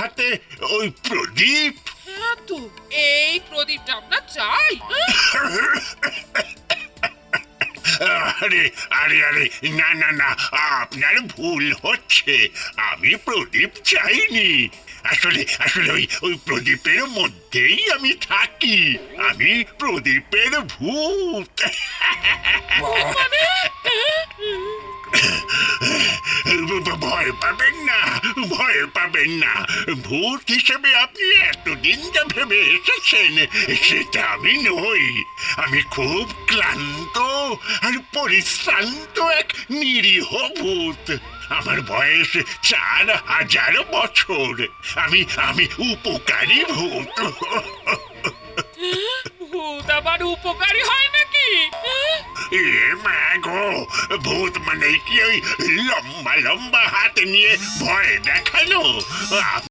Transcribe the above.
হাতে ওই প্রদীপ। হ্যাঁ তো, এই প্রদীপটা আপনার চাই? আরে আরে আরে, না না না, আপনার ভুল হচ্ছে। আমি প্রদীপ চাইনি। আসলে আসলে ওই ওই প্রদীপের মধ্যেই আমি থাকি। আমি প্রদীপের ভূত। মানে ভয় পাবেন না, ভয় পাবেন না। ভূত হিসেবে আপনি এতদিন যা ভেবে এসেছেন সেটা আমি নই। আমি খুব ক্লান্ত আর পরিশ্রান্ত এক নিরীহ ভূত। আমার বয়স 4000 বছর। আমি আমি উপকারী ভূত। ভূত আবার উপকারী হয় নাকি? এ মা গো, ভূত মানে কি ওই লম্বা লম্বা হাত নিয়ে ভয় দেখানো?